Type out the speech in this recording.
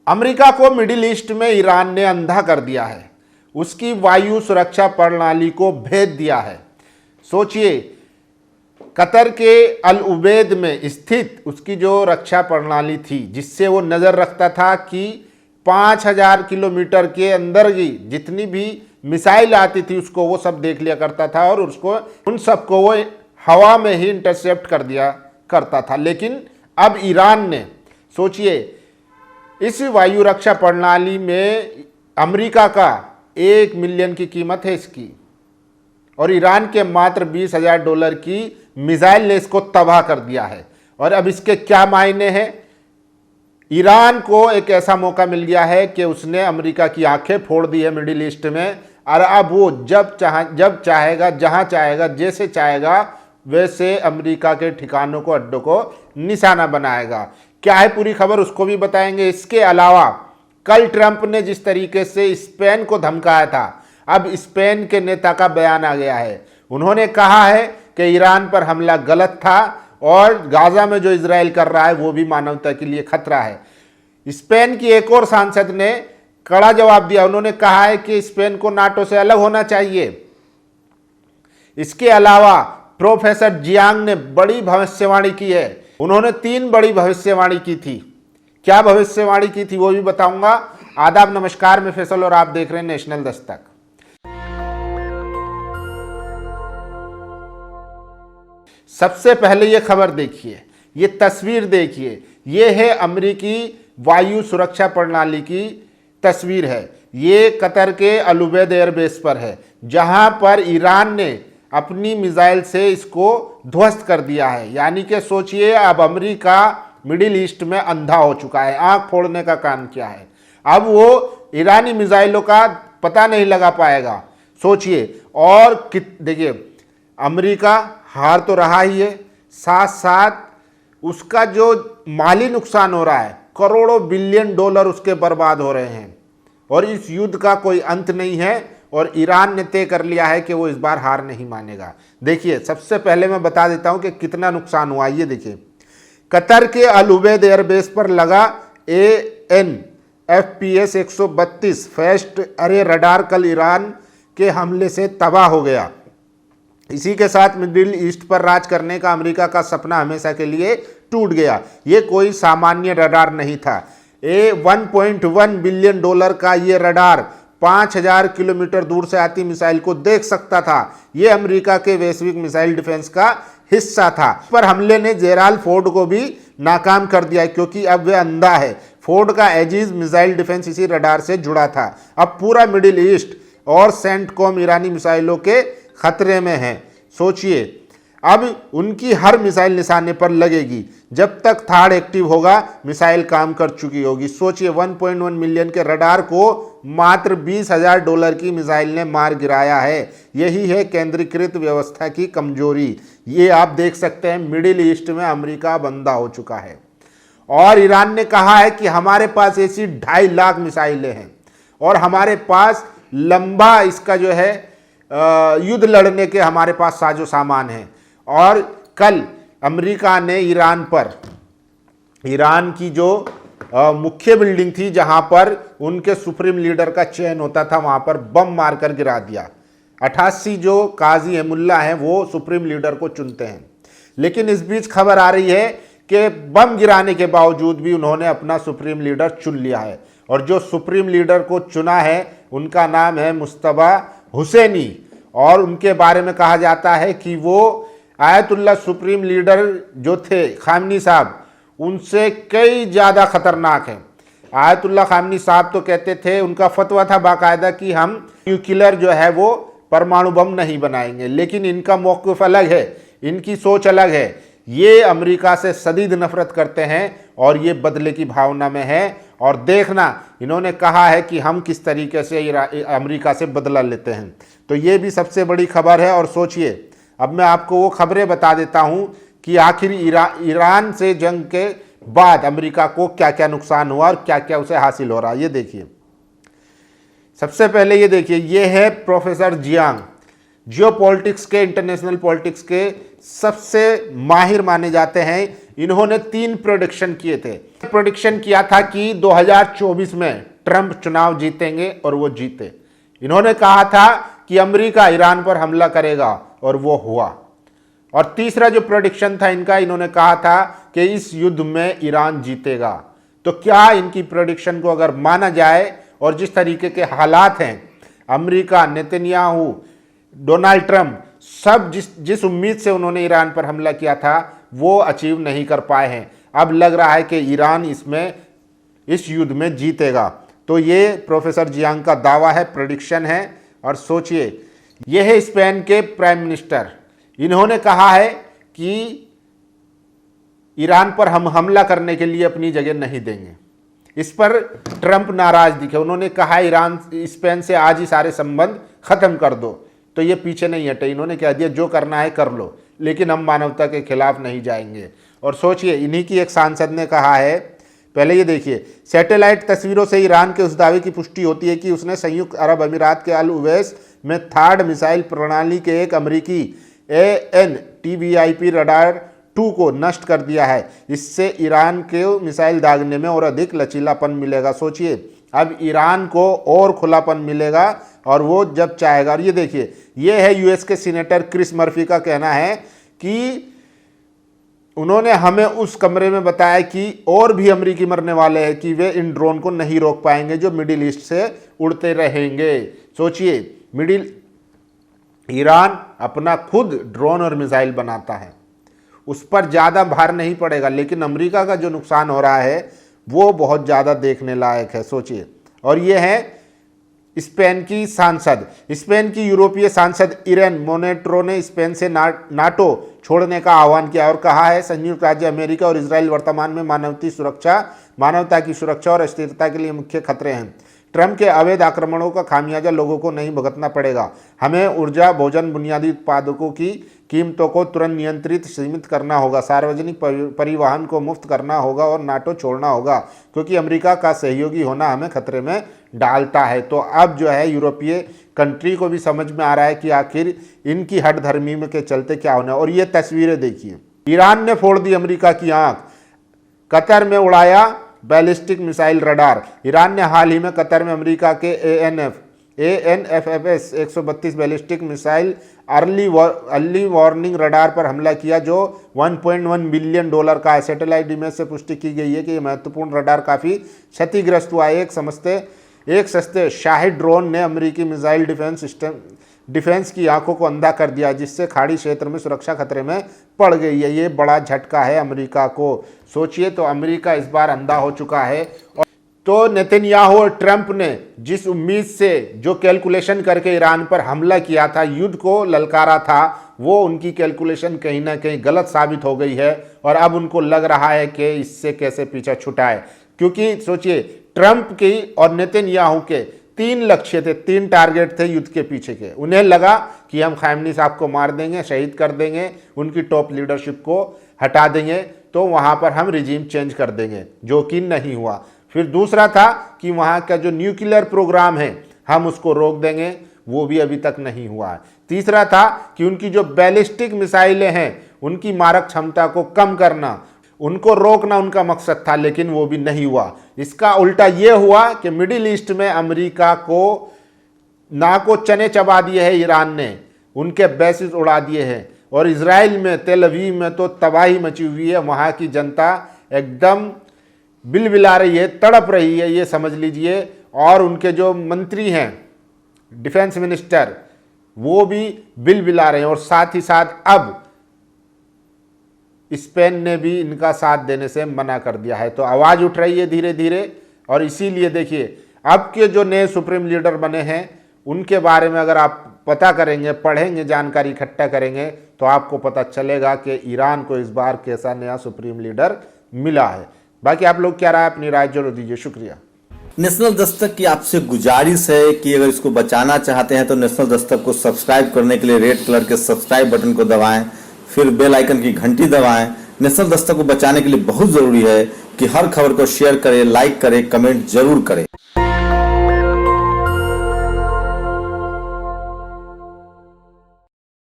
America को middle east में Iran ने अंधा कर दिया है, उसकी वायु सुरक्षा प्रणाली को भेद दिया है। सोचिए, कतर के अल उबैद में स्थित उसकी जो रक्षा प्रणाली थी, जिससे वो नज़र रखता था कि 5000 किलोमीटर के अंदर की जितनी भी मिसाइल आती थी उसको वो सब देख लिया करता था और उसको उन सबको वो हवा में ही इंटरसेप्ट कर दिया करता था। लेकिन अब ईरान ने, सोचिए, इस वायु रक्षा प्रणाली में अमेरिका का 1 मिलियन की कीमत है इसकी, और ईरान के मात्र $20,000 की मिसाइल ने इसको तबाह कर दिया है। और अब इसके क्या मायने हैं? ईरान को एक ऐसा मौका मिल गया है कि उसने अमेरिका की आंखें फोड़ दी है मिडिल ईस्ट में, और अब वो जब चाहेगा, जहां चाहेगा, जैसे चाहेगा वैसे अमेरिका के ठिकानों को, अड्डों को निशाना बनाएगा। क्या है पूरी खबर, उसको भी बताएंगे। इसके अलावा कल ट्रंप ने जिस तरीके से स्पेन को धमकाया था, अब स्पेन के नेता का बयान आ गया है। उन्होंने कहा है कि ईरान पर हमला गलत था और गाजा में जो इजराइल कर रहा है वो भी मानवता के लिए खतरा है। स्पेन की एक और सांसद ने कड़ा जवाब दिया। उन्होंने कहा है कि स्पेन को नाटो से अलग होना चाहिए। इसके अलावा प्रोफेसर जियांग ने बड़ी भविष्यवाणी की है। उन्होंने 3 बड़ी भविष्यवाणी की थी। क्या भविष्यवाणी की थी वो भी बताऊंगा। आदाब, नमस्कार, मैं फैसल और आप देख रहे हैं नेशनल दस्तक। सबसे पहले ये खबर देखिए, ये तस्वीर देखिए, ये है अमेरिकी वायु सुरक्षा प्रणाली की तस्वीर है। ये कतर के अल उबैद एयरबेस पर है, जहां पर ईरान ने अपनी मिसाइल से इसको ध्वस्त कर दिया है। यानी कि सोचिए, अब अमेरिका मिडिल ईस्ट में अंधा हो चुका है, आंख फोड़ने का काम किया है। अब वो ईरानी मिसाइलों का पता नहीं लगा पाएगा, सोचिए। और देखिए, अमेरिका हार तो रहा ही है, साथ साथ उसका जो माली नुकसान हो रहा है, करोड़ों बिलियन डॉलर उसके बर्बाद हो रहे हैं, और इस युद्ध का कोई अंत नहीं है। और ईरान ने तय कर लिया है कि वो इस बार हार नहीं मानेगा। देखिए, सबसे पहले मैं बता देता हूं कि कितना नुकसान हुआ। ये देखिए, कतर के अल उबैद एयरबेस पर लगा AN/FPS 132 फास्ट अरे रडार कल ईरान के हमले से तबाह हो गया। इसी के साथ मिडिल ईस्ट पर राज करने का अमेरिका का सपना हमेशा के लिए टूट गया। ये कोई सामान्य रडार नहीं था। $1.1 बिलियन का ये रडार 5000 किलोमीटर दूर से आती मिसाइल को देख सकता था। ये अमेरिका के वैश्विक मिसाइल डिफेंस का हिस्सा था। पर हमले ने जेराल्ड फोर्ड को भी नाकाम कर दिया, क्योंकि अब वह अंधा है। फोर्ड का एजिज मिसाइल डिफेंस इसी रडार से जुड़ा था। अब पूरा मिडिल ईस्ट और सेंटकॉम ईरानी मिसाइलों के खतरे में है। सोचिए, अब उनकी हर मिसाइल निशाने पर लगेगी। जब तक थार्ड एक्टिव होगा, मिसाइल काम कर चुकी होगी। सोचिए, 1.1 मिलियन के रडार को मात्र $20,000 की मिसाइल ने मार गिराया है। यही है केंद्रीकृत व्यवस्था की कमजोरी। ये आप देख सकते हैं, मिडिल ईस्ट में अमेरिका बंदा हो चुका है। और ईरान ने कहा है कि हमारे पास ऐसी 2.5 लाख मिसाइलें हैं और हमारे पास लंबा इसका जो है युद्ध लड़ने के हमारे पास साजो सामान है। और कल अमेरिका ने ईरान की जो मुख्य बिल्डिंग थी, जहां पर उनके सुप्रीम लीडर का चयन होता था, वहां पर बम मारकर गिरा दिया। 88 जो काजी है, मुल्ला हैं, वो सुप्रीम लीडर को चुनते हैं। लेकिन इस बीच खबर आ रही है कि बम गिराने के बावजूद भी उन्होंने अपना सुप्रीम लीडर चुन लिया है। और जो सुप्रीम लीडर को चुना है उनका नाम है मुस्तफा हुसैनी, और उनके बारे में कहा जाता है कि वो आयतुल्ला सुप्रीम लीडर जो थे खामनी साहब, उनसे कई ज़्यादा खतरनाक हैं। आयतुल्ला खामनी साहब तो कहते थे, उनका फतवा था बाकायदा कि हम न्यूक्लियर जो है वो परमाणु बम नहीं बनाएंगे। लेकिन इनका मौक़िफ़ अलग है, इनकी सोच अलग है। ये अमेरिका से शदीद नफरत करते हैं और ये बदले की भावना में है। और देखना, इन्होंने कहा है कि हम किस तरीके से अमेरिका से बदला लेते हैं। तो ये भी सबसे बड़ी खबर है। और सोचिए, अब मैं आपको वो खबरें बता देता हूं कि आखिर ईरान से जंग के बाद अमेरिका को क्या क्या नुकसान हुआ और क्या क्या उसे हासिल हो रहा है। ये देखिए, सबसे पहले ये देखिए, ये है प्रोफेसर जियांग, जियो पॉलिटिक्स के, इंटरनेशनल पॉलिटिक्स के सबसे माहिर माने जाते हैं। इन्होंने 3 प्रेडिक्शन किए थे। प्रेडिक्शन किया था कि 2024 में ट्रंप चुनाव जीतेंगे और वो जीते। इन्होंने कहा था कि अमेरिका ईरान पर हमला करेगा और वो हुआ। और तीसरा जो प्रेडिक्शन था इनका, इन्होंने कहा था कि इस युद्ध में ईरान जीतेगा। तो क्या इनकी प्रेडिक्शन को अगर माना जाए और जिस तरीके के हालात हैं, अमेरिका, नेतन्याहू, डोनाल्ड ट्रंप, सब जिस उम्मीद से उन्होंने ईरान पर हमला किया था वो अचीव नहीं कर पाए हैं। अब लग रहा है कि ईरान इस युद्ध में जीतेगा। तो ये प्रोफेसर जियांग का दावा है, प्रेडिक्शन है। और सोचिए, ये है स्पेन के प्राइम मिनिस्टर, इन्होंने कहा है कि ईरान पर हम हमला करने के लिए अपनी जगह नहीं देंगे। इस पर ट्रंप नाराज दिखे, उन्होंने कहा ईरान स्पेन से आज ही सारे संबंध खत्म कर दो। तो ये पीछे नहीं हटे, इन्होंने कह दिया जो करना है कर लो, लेकिन हम मानवता के खिलाफ नहीं जाएंगे। और सोचिए, इन्हीं की एक सांसद ने कहा है, पहले ये देखिए, सैटेलाइट तस्वीरों से ईरान के उस दावे की पुष्टि होती है कि उसने संयुक्त अरब अमीरात के अल उवैस में थार्ड मिसाइल प्रणाली के एक अमेरिकी AN/TVIP रडार 2 को नष्ट कर दिया है। इससे ईरान के मिसाइल दागने में और अधिक लचीलापन मिलेगा। सोचिए, अब ईरान को और खुलापन मिलेगा और वो जब चाहेगा। और ये देखिए, ये है यूएस के सीनेटर क्रिस मर्फी का कहना है कि उन्होंने हमें उस कमरे में बताया कि और भी अमेरिकी मरने वाले हैं कि वे इन ड्रोन को नहीं रोक पाएंगे जो मिडिल ईस्ट से उड़ते रहेंगे। सोचिए, ईरान अपना खुद ड्रोन और मिसाइल बनाता है, उस पर ज़्यादा भार नहीं पड़ेगा, लेकिन अमेरिका का जो नुकसान हो रहा है वो बहुत ज़्यादा देखने लायक है। सोचिए, और ये है स्पेन की सांसद, स्पेन की यूरोपीय सांसद इरेन मोनेट्रो ने स्पेन से नाटो छोड़ने का आह्वान किया और कहा है संयुक्त राज्य अमेरिका और इजराइल वर्तमान में मानवता की सुरक्षा और स्थिरता के लिए मुख्य खतरे हैं। ट्रंप के अवैध आक्रमणों का खामियाजा लोगों को नहीं भुगतना पड़ेगा। हमें ऊर्जा, भोजन, बुनियादी उत्पादों की कीमतों को तुरंत नियंत्रित सीमित करना होगा, सार्वजनिक परिवहन को मुफ्त करना होगा और नाटो छोड़ना होगा, क्योंकि अमेरिका का सहयोगी होना हमें खतरे में डालता है। तो अब जो है यूरोपीय कंट्री को भी समझ में आ रहा है कि आखिर इनकी हठधर्मी में के चलते क्या होना है। और ये तस्वीरें देखिए, ईरान ने फोड़ दी अमेरिका की आंख, कतर में उड़ाया बैलिस्टिक मिसाइल रडार। ईरान ने हाल ही में कतर में अमेरिका के ANFFS 132 ballistic missile early warning radar पर हमला किया जो $1.1 बिलियन का है। सैटेलाइट इमेज से पुष्टि की गई है कि यह महत्वपूर्ण रडार काफ़ी क्षतिग्रस्त हुआ है। एक सस्ते शाही ड्रोन ने अमेरिकी मिसाइल डिफेंस की आंखों को अंधा कर दिया, जिससे खाड़ी क्षेत्र में सुरक्षा खतरे में पड़ गई है। ये बड़ा झटका है अमेरिका को। सोचिए, तो अमेरिका इस बार अंधा हो चुका है। और तो नेतन्याहू और ट्रंप ने जिस उम्मीद से जो कैलकुलेशन करके ईरान पर हमला किया था, युद्ध को ललकारा था, वो उनकी कैलकुलेशन कहीं ना कहीं गलत साबित हो गई है। और अब उनको लग रहा है कि इससे कैसे पीछा छुटाए, क्योंकि सोचिए, ट्रंप की और नेतन्याहू के 3 लक्ष्य थे, 3 टारगेट थे युद्ध के पीछे के। उन्हें लगा कि हम खamenei साहब को मार देंगे, शहीद कर देंगे, उनकी टॉप लीडरशिप को हटा देंगे, तो वहाँ पर हम रिजीम चेंज कर देंगे, जो कि नहीं हुआ। फिर दूसरा था कि वहाँ का जो न्यूक्लियर प्रोग्राम है हम उसको रोक देंगे, वो भी अभी तक नहीं हुआ है। तीसरा था कि उनकी जो बैलिस्टिक मिसाइलें हैं उनकी मारक क्षमता को कम करना, उनको रोकना उनका मकसद था, लेकिन वो भी नहीं हुआ। इसका उल्टा ये हुआ कि मिडिल ईस्ट में अमेरिका को नाको चने चबा दिए हैं ईरान ने, उनके बेसिस उड़ा दिए हैं। और इजराइल में, तेल अवीव में तो तबाही मची हुई है, वहाँ की जनता एकदम बिलबिला रही है, तड़प रही है, ये समझ लीजिए। और उनके जो मंत्री हैं, डिफेंस मिनिस्टर, वो भी बिलबिला रहे हैं। और साथ ही साथ अब स्पेन ने भी इनका साथ देने से मना कर दिया है। तो आवाज़ उठ रही है धीरे धीरे। और इसीलिए देखिए, अब के जो नए सुप्रीम लीडर बने हैं उनके बारे में अगर आप पता करेंगे, पढ़ेंगे, जानकारी इकट्ठा करेंगे, तो आपको पता चलेगा कि ईरान को इस बार कैसा नया सुप्रीम लीडर मिला है। बाकी आप लोग क्या राय, अपनी राय जरूर दीजिए। शुक्रिया। नेशनल दस्तक की आपसे गुजारिश है कि अगर इसको बचाना चाहते हैं तो नेशनल दस्तक को सब्सक्राइब करने के लिए रेड कलर के सब्सक्राइब बटन को दबाएं, फिर बेल आइकन की घंटी दबाएं। नेशनल दस्तक को बचाने के लिए बहुत जरूरी है कि हर खबर को शेयर करें, लाइक करें, कमेंट जरूर करें।